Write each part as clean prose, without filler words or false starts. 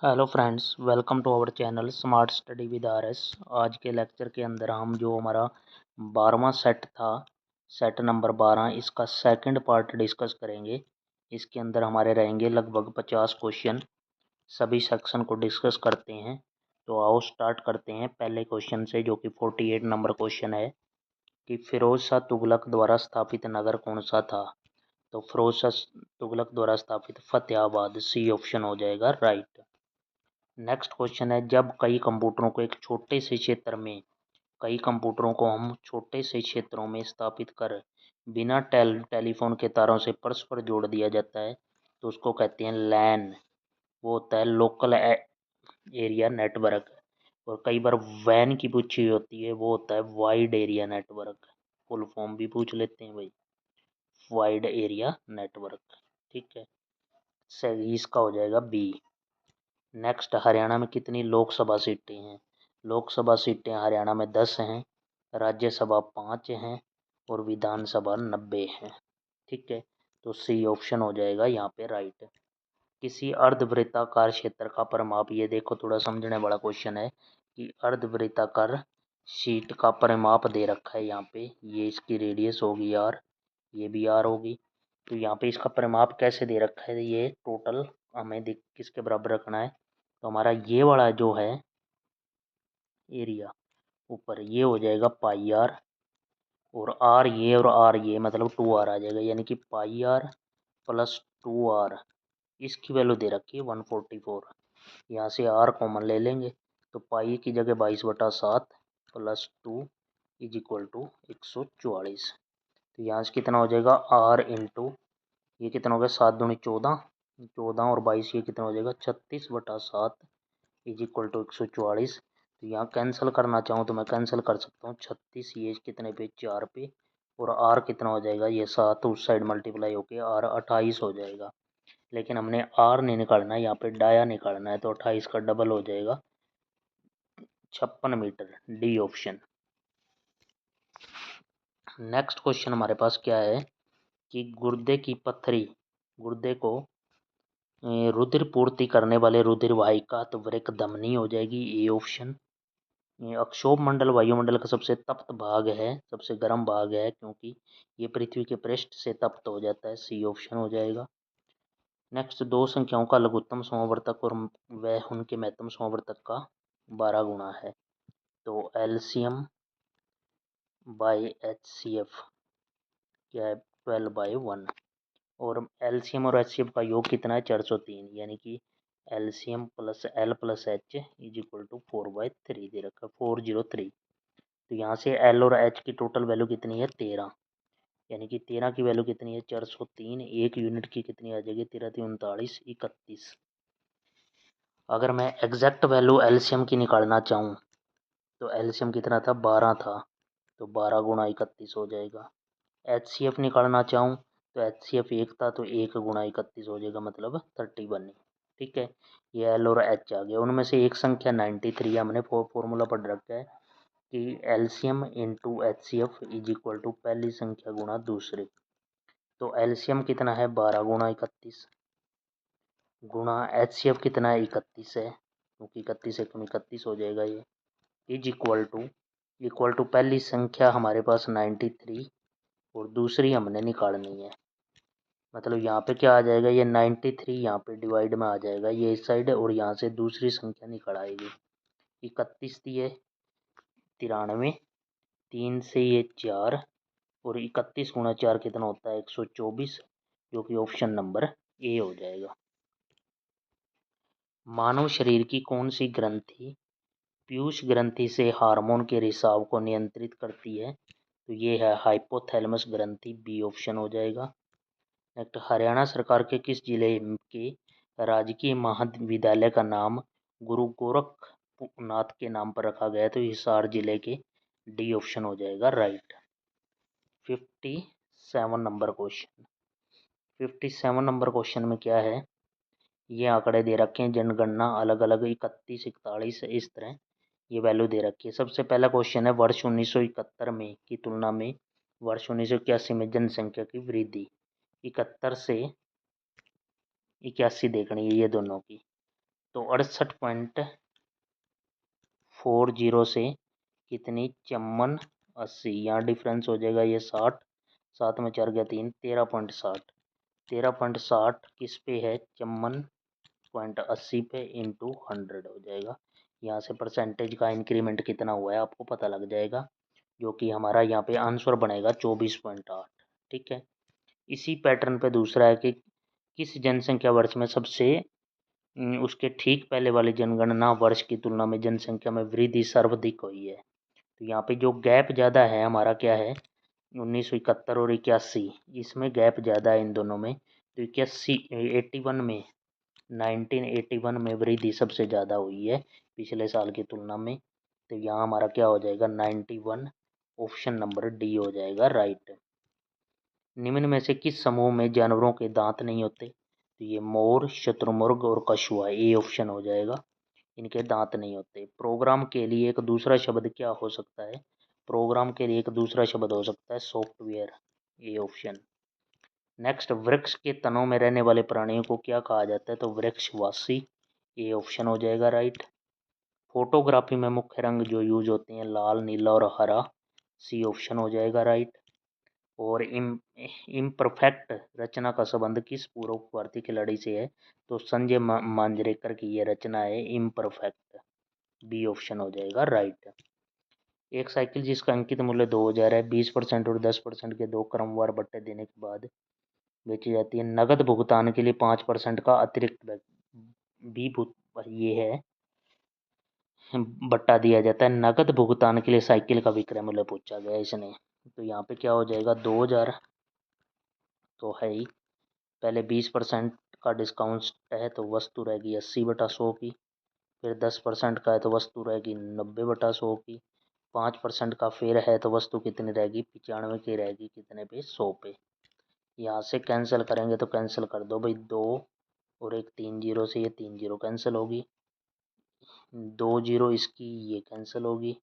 Hello friends, welcome to our channel smart study with R S. आज के lecture के अंदर हम जो हमारा 12वां सेट था, सेट नंबर 12, इसका सेकंड पार्ट डिस्कस करेंगे। इसके अंदर हमारे रहेंगे लगभग 50 क्वेश्चन। सभी सेक्शन को डिस्कस करते हैं। तो आओ स्टार्ट करते हैं पहले क्वेश्चन से, जो कि 48 नंबर क्वेश्चन है कि फिरोज शाह तुगलक द्वारा स्थापित नगर कौन सा था। तो फिरोज शाह तुगलक द्वारा स्थापित फतेहाबाद, सी ऑप्शन हो जाएगा राइट। नेक्स्ट क्वेश्चन है, जब कई कंप्यूटरों को एक छोटे से क्षेत्र में कई कंप्यूटरों को हम छोटे से क्षेत्रों में स्थापित कर बिना टेलीफोन के तारों से परस्पर जोड़ दिया जाता है तो उसको कहते हैं लैन। वो होता है लोकल एरिया नेटवर्क। और कई बार वैन की पूछी हुई होती है, वो होता है wide area network. Full form भी पूछ लेते हैं भाई, वाइड एरिया नेटवर्क। ठीक है, सही इसका हो जाएगा बी। नेक्स्ट, हरियाणा में कितनी लोकसभा सीटें हैं। लोकसभा सीटें हरियाणा में 10 हैं, राज्यसभा 5 हैं और विधानसभा 90 हैं। ठीक है, तो सी ऑप्शन हो जाएगा यहाँ पे राइट। किसी अर्धवृत्ताकार क्षेत्र का परिमाप, ये देखो थोड़ा समझने वाला क्वेश्चन है कि अर्धवृत्ताकार शीट का परिमाप दे रखा है यहाँ पे। ये इसकी रेडियस होगी आर, ये भी आर होगी। तो यहाँ पे इसका परिमाप कैसे दे रखा है, ये टोटल हमें किसके बराबर रखना है। तो हमारा ये वाला जो है एरिया ऊपर, ये हो जाएगा पाई आर, और आर ये और आर ये, मतलब 2 आर आ जाएगा, यानी कि पाई आर प्लस 2 आर। इसकी वैल्यू दे रखी है 144। यहाँ से आर कॉमन ले लेंगे तो पाई की जगह 22/7 प्लस 2 इज इक्वल टू 144। तो यहाँ से कितना हो जाएगा आर इंटू, ये कितना हो गया 7 दूनी 14, 14 और 22, ये कितना हो जाएगा 36/7 इज इक्वल टू 144। तो यहाँ कैंसिल करना चाहूँ तो मैं कैंसिल कर सकता हूँ। 36 ये कितने पे 4 पे, और आर कितना हो जाएगा, ये 7 उस साइड मल्टीप्लाई होके आर 28 हो जाएगा। लेकिन हमने आर नहीं निकालना है, यहाँ पे डाया निकालना है, तो 28 का डबल हो जाएगा 56 metre, D option. Next question हमारे पास क्या है कि गुर्दे की पत्थरी, गुर्दे को रुधिर पूर्ति करने वाले रुधिर वाहिका तो वृक्क धमनी हो जाएगी, ए ऑप्शन। ये अक्षोभ मंडल वायुमंडल का सबसे तप्त भाग है, सबसे गर्म भाग है, क्योंकि ये पृथ्वी के पृष्ठ से तप्त हो जाता है, सी ऑप्शन हो जाएगा। नेक्स्ट, दो संख्याओं का लघुत्तम समवर्तक और वह उनके महत्तम समवर्तक का 12 गुना है। तो एलसीएम बाई एचसीएफ क्या है 12/1, और एलसीएम और एचसीएफ का योग कितना है 403, यानी कि LCM plus L plus H is equal to 4/3 दे रखा है 403। तो यहाँ से एल और एच की टोटल वैल्यू कितनी है 13, यानी कि 13 की वैल्यू कितनी है 403, एक यूनिट की कितनी आ जाएगी 13 × 3 = 31। अगर मैं एग्जैक्ट वैल्यू एलसीएम की निकालना चाहूँ तो एलसीएम कितना था 12 था, तो 12 × 31 हो जाएगा। एचसीएफ निकालना चाहूँ तो एचसीएफ 1 था, तो 1 × 31 हो जाएगा, मतलब 31। ठीक है, ये एल और एच आ गया। उनमें से एक संख्या 93, हमने फॉर्मूला पढ़ रखा है कि LCM into HCF is equal to पहली संख्या गुणा दूसरी। तो एलसीएम कितना है 12 × 31 गुणा एचसीएफ कितना है 31 है, क्योंकि 31 से 31 हो जाएगा, ये इज इक्वल टू पहली संख्या हमारे पास 93 और दूसरी हमने निकालनी है। मतलब यहाँ पे क्या आ जाएगा, ये 93 यहाँ पे डिवाइड में आ जाएगा, ये इस साइड है, और यहाँ से दूसरी संख्या निकल आएगी। 31 थी ये 93, 3 से ये 4, और 31 × 4 कितना होता है 124, जो कि ऑप्शन नंबर ए हो जाएगा। मानव शरीर की कौन सी ग्रंथि पीयूष ग्रंथि से हार्मोन के रिसाव को नियंत्रित करती है। तो ये है हाइपोथैलेमस ग्रंथि, बी ऑप्शन हो जाएगा। नेक्स्ट, हरियाणा सरकार के किस जिले के राजकीय महाविद्यालय का नाम गुरु गोरखनाथ के नाम पर रखा गया है। तो हिसार जिले के, डी ऑप्शन हो जाएगा right. 57 number question, 57 number question में क्या है, ये आंकड़े दे रखे हैं जनगणना अलग अलग 31, 41 इस तरह ये वैल्यू दे रखी है। सबसे पहला क्वेश्चन है, वर्ष 1971 में की तुलना में वर्ष 1981 में जनसंख्या की वृद्धि, 71 से 81 देखनी है ये दोनों की। तो 68.40 से कितनी 5480, यहाँ डिफरेंस हो जाएगा ये 60, 7 में 4 गया 3, 13.60, 13.60 किस पे है 54.80 पे इंटू 100 हो जाएगा। यहाँ से परसेंटेज का इंक्रीमेंट कितना हुआ है आपको पता लग जाएगा, जो कि हमारा यहाँ पे आंसर बनेगा 24.8। ठीक है। इसी पैटर्न पे दूसरा है कि किस जनसंख्या वर्ष में सबसे उसके ठीक पहले वाली जनगणना वर्ष की तुलना में जनसंख्या में वृद्धि सर्वाधिक हुई है। तो यहाँ पे जो गैप ज़्यादा है हमारा क्या है 1971 और 81, इसमें गैप ज़्यादा है इन दोनों में। तो 81 में 1981 में वृद्धि सबसे ज़्यादा हुई है पिछले साल की तुलना में। तो यहाँ हमारा क्या हो जाएगा 91, ऑप्शन नंबर डी हो जाएगा राइट। निम्न में से किस समूह में जानवरों के दांत नहीं होते? तो ये मोर, शुतुरमुर्ग और कछुआ, ए ऑप्शन हो जाएगा, इनके दांत नहीं होते। प्रोग्राम के लिए एक दूसरा शब्द क्या हो सकता है? प्रोग्राम के लिए एक दूसरा शब्द हो सकता है सॉफ्टवेयर, ए ऑप्शन। नेक्स्ट, वृक्ष के तनों में रहने वाले प्राणियों को क्या कहा जाता है? तो वृक्षवासी, ए ऑप्शन हो जाएगा राइट। फोटोग्राफी में मुख्य रंग जो यूज होते हैं लाल, नीला और हरा, सी ऑप्शन हो जाएगा राइट। और इम्परफेक्ट रचना का संबंध किस पूर्व भारतीय खिलाड़ी से है? तो संजय मांजरेकर की ये रचना है इम्परफेक्ट, बी ऑप्शन हो जाएगा राइट। एक साइकिल जिसका अंकित मूल्य 2000 है, 20% और 10% के दो क्रमवार बट्टे देने के बाद बेची जाती है। नगद भुगतान के लिए 5% का अतिरिक्त भी ये है बट्टा दिया जाता है। नगद भुगतान के लिए साइकिल का विक्रय मूल्य पूछा गया इसने। तो यहाँ पे क्या हो जाएगा 2000 तो है ही, पहले 20% का डिस्काउंट है तो वस्तु रहेगी 80/100 की, फिर 10% का है तो वस्तु रहेगी 90/100 की, 5% का फिर है तो वस्तु कितनी रहेगी 95 की रहेगी, कितने पे 100 पे। यहाँ से कैंसिल करेंगे तो कैंसिल कर दो भाई, 2 और एक 3 जीरो से ये 3 जीरो कैंसिल होगी, 2 जीरो इसकी ये कैंसिल होगी,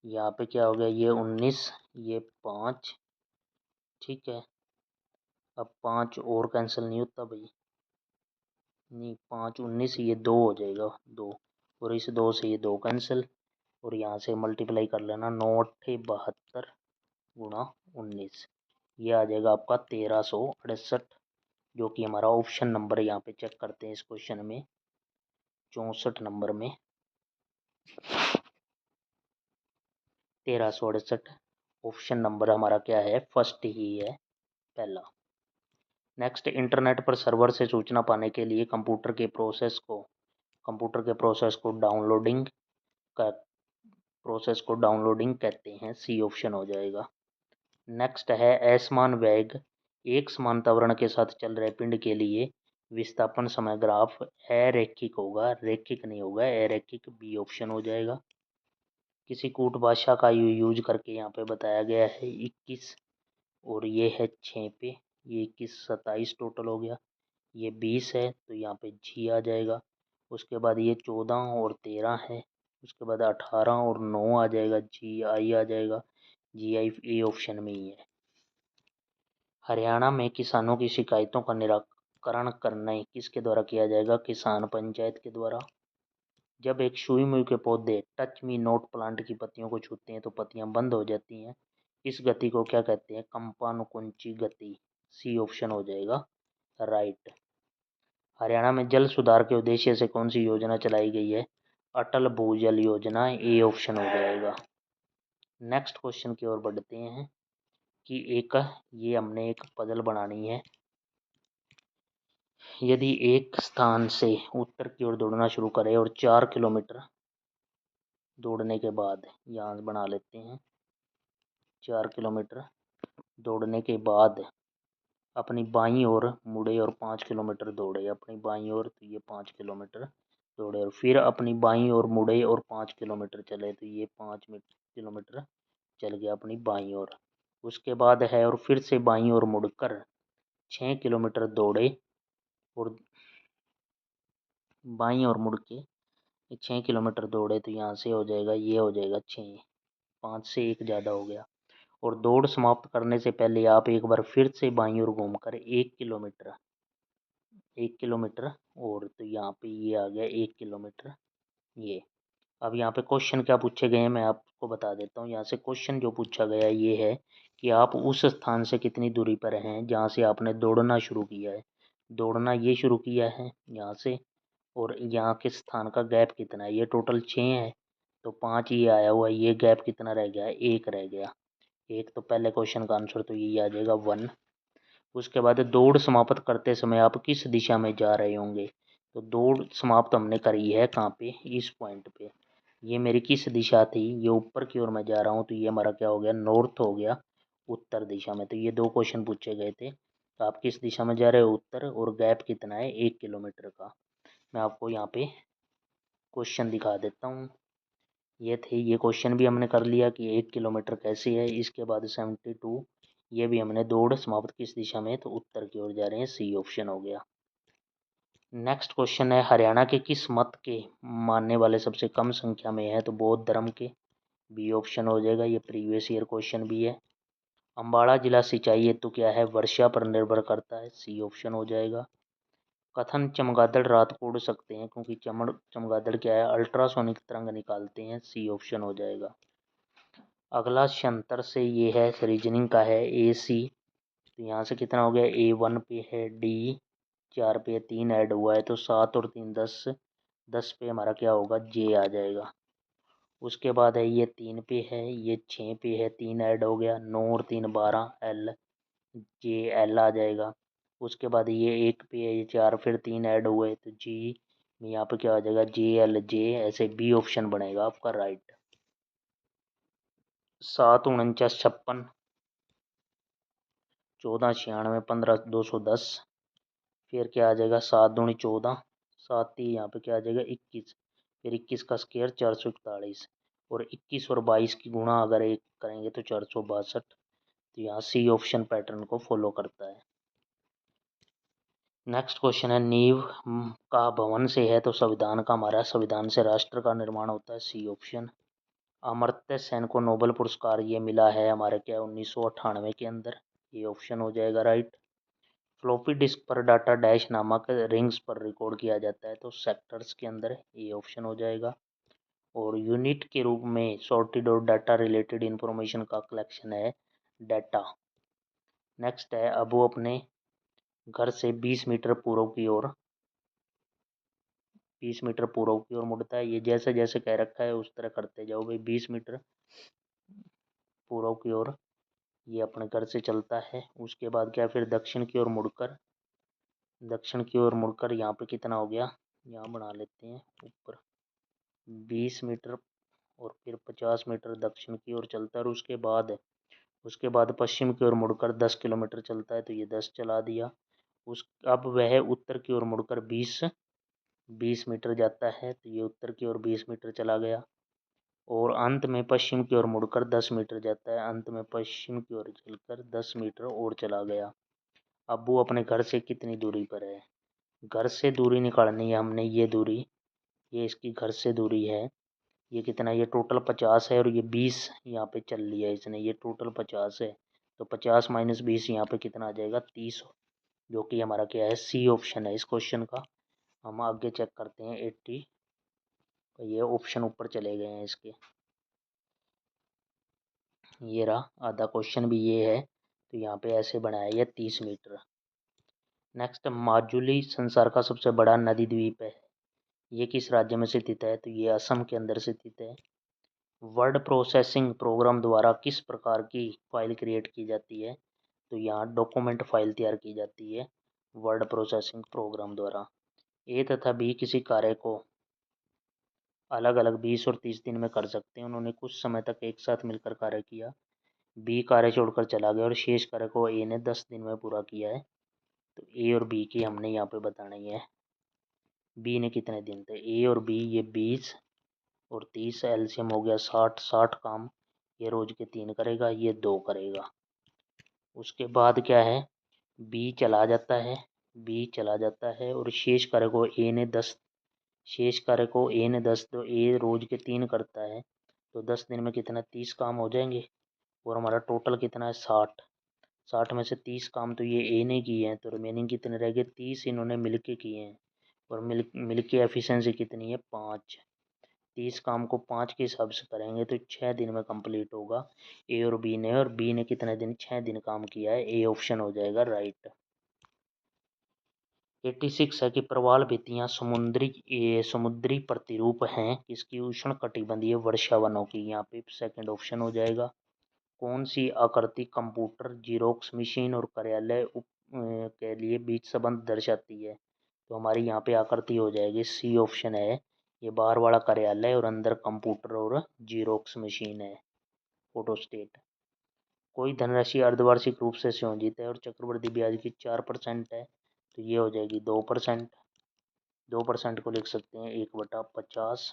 यहाँ पे क्या हो गया ये 19, ये 5, ठीक है। अब 5 और कैंसिल नहीं होता भाई, नहीं 5 19 ये 2 हो जाएगा 2, और इस 2 से ये 2 कैंसिल, और यहाँ से मल्टीप्लाई कर लेना 9 8 72 गुणा 19, ये आ जाएगा आपका 1368, जो कि हमारा ऑप्शन नंबर यहाँ पे चेक करते हैं इस क्वेश्चन में 64 नंबर में 1368 ऑप्शन नंबर हमारा क्या है फर्स्ट ही है, पहला। नेक्स्ट, इंटरनेट पर सर्वर से सूचना पाने के लिए कंप्यूटर के प्रोसेस को डाउनलोडिंग कहते हैं, सी ऑप्शन हो जाएगा। नेक्स्ट है असमान वेग एक समान त्वरण के साथ चल रहे पिंड के लिए विस्थापन समय ग्राफ अरैखिक होगा, रैखिक नहीं होगा, अरैखिक, बी ऑप्शन हो जाएगा। किसी कूट भाषा का यूज करके यहाँ पे बताया गया है 21, और ये है 6 पे, ये 21 27 टोटल हो गया, ये 20 है तो यहाँ पे जी आ जाएगा। उसके बाद ये 14 और 13 है, उसके बाद 18 और 9 आ जाएगा, जी आई आ जाएगा, जी आई ए ऑप्शन में ही है। हरियाणा में किसानों की शिकायतों का निराकरण करना किसके द्वारा किया जाएगा? किसान पंचायत के द्वारा। जब एक सुई मुई के पौधे टच मी नोट प्लांट की पत्तियों को छूते हैं तो पत्तियां बंद हो जाती हैं, इस गति को क्या कहते हैं? कंपानुकुंची गति, सी ऑप्शन हो जाएगा राइट। हरियाणा में जल सुधार के उद्देश्य से कौन सी योजना चलाई गई है? अटल भूजल योजना, ए ऑप्शन हो जाएगा। नेक्स्ट क्वेश्चन की ओर बढ़ते हैं कि ये हमने एक पजल बनानी है। यदि एक स्थान से उत्तर की ओर दौड़ना शुरू करें और 4 किलोमीटर दौड़ने के बाद, यहाँ बना लेते हैं 4 किलोमीटर दौड़ने के बाद अपनी बाईं ओर मुड़े और 5 किलोमीटर दौड़े, अपनी बाईं ओर तो ये 5 किलोमीटर दौड़े, और फिर अपनी बाईं ओर मुड़े और 5 किलोमीटर चले तो ये 5 किलोमीटर चल गया अपनी बाईं ओर। उसके बाद है और फिर से बाईं ओर मुड़कर 6 किलोमीटर दौड़े, और बाईं ओर मुड़ के 6 किलोमीटर दौड़े तो यहाँ से हो जाएगा ये हो जाएगा 6, 5 से 1 ज़्यादा हो गया। और दौड़ समाप्त करने से पहले आप एक बार फिर से बाईं ओर घूमकर 1 किलोमीटर 1 किलोमीटर, और तो यहाँ पे ये आ गया 1 किलोमीटर ये। अब यहाँ पे क्वेश्चन क्या पूछे गए हैं मैं आपको बता देता हूँ। यहाँ से क्वेश्चन जो पूछा गया ये है कि आप उस स्थान से कितनी दूरी पर हैं जहाँ से आपने दौड़ना शुरू किया है। दौड़ना ये शुरू किया है यहाँ से, और यहाँ के स्थान का गैप कितना है, ये टोटल 6 है, तो 5 ये आया हुआ है, ये गैप कितना रह गया है, 1 रह गया। एक तो पहले क्वेश्चन का आंसर तो यही आ जाएगा 1। उसके बाद दौड़ समाप्त करते समय आप किस दिशा में जा रहे होंगे। तो दौड़ समाप्त हमने करी है कहाँ पे, इस पॉइंट पे। ये मेरी किस दिशा थी, ये ऊपर की ओर मैं जा रहा हूँ, तो ये हमारा क्या हो गया, नॉर्थ हो गया, उत्तर दिशा में। तो ये 2 क्वेश्चन पूछे गए थे। तो आप किस दिशा में जा रहे हो, उत्तर, और गैप कितना है, 1 किलोमीटर का। मैं आपको यहाँ पे क्वेश्चन दिखा देता हूँ। ये थे, ये क्वेश्चन भी हमने कर लिया कि 1 किलोमीटर कैसे है। इसके बाद 72, ये भी हमने दौड़ समाप्त किस दिशा में, तो उत्तर की ओर जा रहे हैं, सी ऑप्शन हो गया। नेक्स्ट क्वेश्चन है, हरियाणा के किस मत के मानने वाले सबसे कम संख्या में है, तो बौद्ध धर्म के, बी ऑप्शन हो जाएगा। ये प्रीवियस ईयर क्वेश्चन भी है। अम्बाड़ा जिला सिंचाई हेतु क्या है, वर्षा पर निर्भर करता है, सी ऑप्शन हो जाएगा। कथन चमगादड़ रात को उड़ सकते हैं क्योंकि चमगादड़ क्या है, अल्ट्रासोनिक तरंग निकालते हैं, सी ऑप्शन हो जाएगा। अगला शंतर से ये है, रीजनिंग का है, ए सी। तो यहाँ से कितना हो गया, ए 1 पे है, डी 4 पे 3 ऐड हुआ है, तो 7 और 3 10, 10 पे हमारा क्या होगा, जे आ जाएगा। उसके बाद है ये 3 पे है, ये 6 पे है, 3 ऐड हो गया, 9 और 3 12, एल, जे एल आ जाएगा। उसके बाद ये 1 पे है, ये 4, फिर 3 ऐड हुए, तो जी में यहाँ पे क्या आ जाएगा, जे एल जे, ऐसे बी ऑप्शन बनेगा आपका राइट। 7 49 56, 14 96, 15 210, फिर क्या आ जाएगा, 7 दूनी 14, 7 3 यहाँ पे क्या आ जाएगा 21, फिर 21 का स्क्वायर 441, और 21 और 22 की गुणा अगर एक करेंगे तो 462। तो यहाँ सी ऑप्शन पैटर्न को फॉलो करता है। नेक्स्ट क्वेश्चन है, नींव का भवन से है, तो संविधान का हमारा, संविधान से राष्ट्र का निर्माण होता है, सी ऑप्शन। अमर्त्य सेन को नोबेल पुरस्कार ये मिला है हमारे क्या, 1998 के अंदर, ये ऑप्शन हो जाएगा राइट। फ्लॉपी डिस्क पर डाटा डैश नामक रिंग्स पर रिकॉर्ड किया जाता है, तो सेक्टर्स के अंदर, ये ऑप्शन हो जाएगा। और यूनिट के रूप में सॉर्टेड और डाटा रिलेटेड इंफॉर्मेशन का कलेक्शन है डाटा। नेक्स्ट है, अब वो अपने घर से 20 मीटर पूर्व की ओर, 20 मीटर पूर्व की ओर मुड़ता है। ये जैसे जैसे कह रखा है उस तरह करते जाओ भाई। 20 मीटर पूर्व की ओर ये अपने घर से चलता है। उसके बाद क्या, फिर दक्षिण की ओर मुड़कर, दक्षिण की ओर मुड़कर यहाँ पे कितना हो गया, यहाँ बना लेते हैं ऊपर 20 मीटर, और फिर 50 मीटर दक्षिण की ओर चलता है। और उसके बाद पश्चिम की ओर मुड़कर 10 किलोमीटर चलता है, तो ये 10 चला दिया। उस अब वह उत्तर की ओर मुड़कर 20 मीटर जाता है, तो ये उत्तर की ओर 20 मीटर चला गया। और अंत में पश्चिम की ओर मुड़कर 10 मीटर जाता है, अंत में पश्चिम की ओर चलकर 10 मीटर और चला गया। अब वो अपने घर से कितनी दूरी पर है, घर से दूरी निकालनी है हमने। ये दूरी, ये इसकी घर से दूरी है, ये कितना, ये टोटल 50 है, और ये 20 यहाँ पे चल लिया है इसने, ये टोटल 50 है। तो 50 माइनस 20 यहाँ पे कितना आ जाएगा, 30, जो कि हमारा क्या है, सी ऑप्शन है इस क्वेश्चन का। हम आगे चेक करते हैं 80, तो ये ऑप्शन ऊपर चले गए हैं इसके। ये रहा आधा क्वेश्चन भी ये है, तो यहाँ पे ऐसे बनाया, ये 30 मीटर। नेक्स्ट, माजुली संसार का सबसे बड़ा नदी द्वीप है, ये किस राज्य में स्थित है, तो ये असम के अंदर स्थित है। वर्ड प्रोसेसिंग प्रोग्राम द्वारा किस प्रकार की फाइल क्रिएट की जाती है, तो यहाँ डॉक्यूमेंट फाइल तैयार की जाती है वर्ड प्रोसेसिंग प्रोग्राम द्वारा। ए तथा बी किसी कार्य को अलग अलग 20 और 30 दिन में कर सकते हैं। उन्होंने कुछ समय तक एक साथ मिलकर कार्य किया। बी कार्य छोड़कर चला गया और शेष कार्य को ए ने 10 दिन में पूरा किया है। तो ए और बी की हमने यहाँ पे बतानी है, बी ने कितने दिन थे। ए और बी ये 20 और 30, एलसीएम हो गया 60, 60 काम ये रोज के 3 करेगा, ये 2 करेगा। उसके बाद क्या है, बी चला जाता है, बी चला जाता है और शेष कार्य को ए ने 10, शेष कार्य को ए ने 10, तो ए रोज के 3 करता है, तो 10 दिन में कितना 30 काम हो जाएंगे, और हमारा टोटल कितना है 60। 60 में से 30 काम तो ये ए ने किए हैं, तो रिमेनिंग कितने रह गए? 30 इन्होंने मिल के किए हैं, और मिल के एफिशिएंसी कितनी है? 5। 30 काम को 5 के हिसाब से करेंगे तो 6 दिन में कंप्लीट होगा ए और बी ने, और बी ने कितने दिन? 6 दिन काम किया है। ए ऑप्शन हो जाएगा राइट। 86 है कि प्रवाल भित्तियां समुद्री प्रतिरूप हैं किसकी? उष्ण कटिबंधीय वर्षा वनों की। यहाँ पे सेकंड ऑप्शन हो जाएगा। कौन सी आकृति कंप्यूटर, जीरोक्स मशीन और कार्यालय के लिए बीच संबंध दर्शाती है? तो हमारी यहाँ पे आकृति हो जाएगी, सी ऑप्शन है। ये बाहर वाला कार्यालय और अंदर कंप्यूटर और जीरोक्स मशीन है, फोटोस्टेट। कोई धनराशि अर्धवार्षिक रूप से संयोजित है और चक्रवृद्धि ब्याज की 4% है, तो ये हो जाएगी 2%। 2% को लिख सकते हैं 1/50।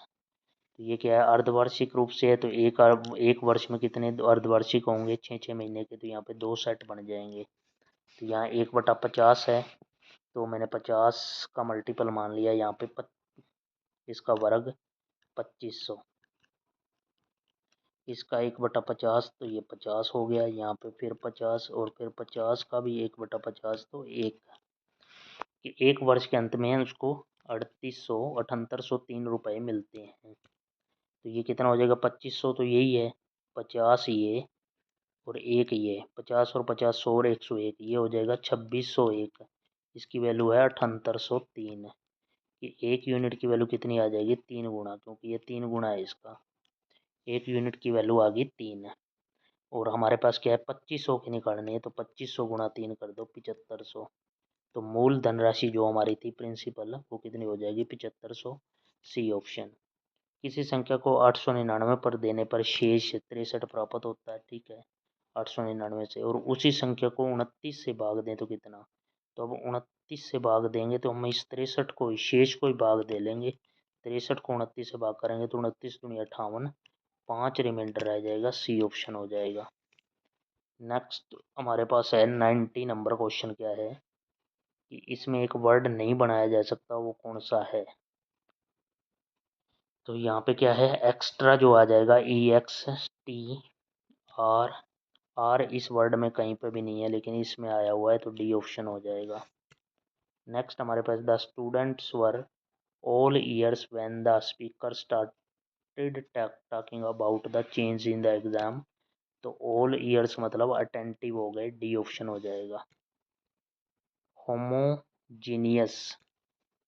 तो ये क्या है? अर्धवार्षिक रूप से है, तो एक वर्ष में कितने अर्धवार्षिक होंगे? 6 महीने के, तो यहाँ पे 2 सेट बन जाएंगे। तो यहाँ 1/50 है, तो मैंने 50 का मल्टीपल मान लिया यहाँ पे। इसका वर्ग 2500, इसका 1/50, तो ये 50 हो गया। यहाँ पे फिर 50 और फिर 50 का भी 1/50, तो एक वर्ष के अंत में उसको 3800 मिलते हैं। तो ये कितना हो जाएगा? 2500 तो यही है, 50 ये और एक ये, 50 और 50 100 और 101, ये हो जाएगा 2601। इसकी वैल्यू है 7803। ये एक यूनिट की वैल्यू कितनी आ जाएगी? 3 गुना, क्योंकि ये 3 गुना है इसका। एक यूनिट की वैल्यू आ गई 3। और हमारे पास क्या है? 2500 की निकालनी है, तो 2500 गुणा 3 कर दो, 7500। तो मूल धनराशि जो हमारी थी प्रिंसिपल, वो कितनी हो जाएगी? 7500, सी ऑप्शन। किसी संख्या को 899 पर देने पर शेष 63 प्राप्त होता है, ठीक है, 899 से, और उसी संख्या को 29 से भाग दें तो कितना? तो अब 29 से भाग देंगे तो हम इस 63 को, शेष को ही भाग दे लेंगे। 63 को 29 से भाग करेंगे तो 29 दूनी 58, 5 रिमाइंडर रह जाएगा, सी ऑप्शन हो जाएगा। नेक्स्ट हमारे पास है 90 नंबर क्वेश्चन। क्या है कि इसमें एक वर्ड नहीं बनाया जा सकता, वो कौन सा है? तो यहाँ पे क्या है? एक्स्ट्रा जो आ जाएगा, EXTR, आर इस वर्ड में कहीं पे भी नहीं है, लेकिन इसमें आया हुआ है, तो डी ऑप्शन हो जाएगा। नेक्स्ट हमारे पास the students were all ears when the speaker started talking about the change in the exam. तो ऑल ईयर्स मतलब अटेंटिव हो गए, डी ऑप्शन हो जाएगा। होमोजीनियस,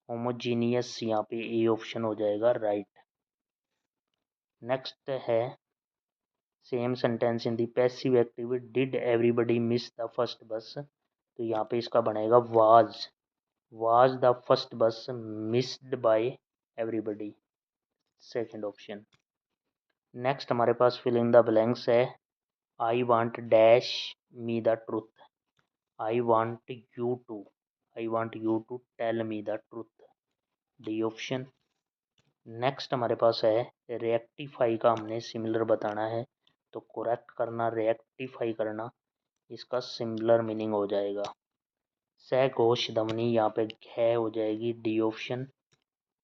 होमोजीनियस यहाँ पे ए ऑप्शन हो जाएगा राइट। नेक्स्ट है same sentence in the passive activity, did everybody miss the first bus. तो यहाँ पे इसका बनेगा was the first bus missed by everybody, second option. Next हमारे पास फिल इन द ब्लैंक्स है। I want dash me the truth, I want you to tell me the truth, D option. Next हमारे पास है rectify का, हमने similar बताना है, तो करेक्ट करना, रेक्टिफाई करना, इसका सिमिलर मीनिंग हो जाएगा। सघोष ध्वनि यहाँ पे घ हो जाएगी, डी ऑप्शन।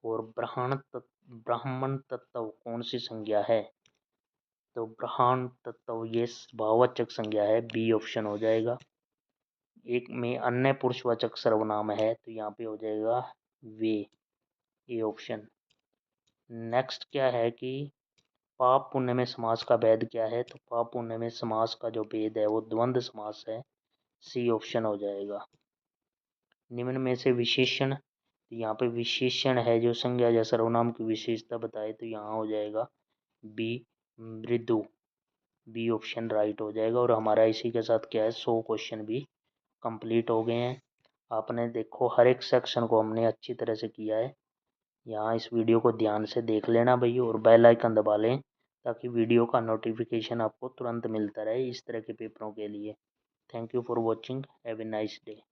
और ब्राह्मण तत्व कौन सी संज्ञा है? तो ब्रह्मांड तत्व ये भाववाचक संज्ञा है, बी ऑप्शन हो जाएगा। एक में अन्य पुरुषवाचक सर्वनाम है, तो यहाँ पे हो जाएगा वे, ए ऑप्शन। नेक्स्ट क्या है कि पाप पुण्य में समास का भेद क्या है? तो पाप पुण्य में समास का जो भेद है वो द्वंद्व समास है, सी ऑप्शन हो जाएगा। निम्न में से विशेषण, तो यहाँ पे विशेषण है जो संज्ञा या सर्वनाम की विशेषता बताए, तो यहाँ हो जाएगा बी मृदु, बी ऑप्शन राइट हो जाएगा। और हमारा इसी के साथ क्या है, 100 क्वेश्चन भी कंप्लीट हो गए हैं। आपने देखो हर एक सेक्शन को हमने अच्छी तरह से किया है। यहाँ इस वीडियो को ध्यान से देख लेना भाई, और बेल आइकन दबा लें ताकि वीडियो का नोटिफिकेशन आपको तुरंत मिलता रहे इस तरह के पेपरों के लिए। Thank you for watching, have a nice day.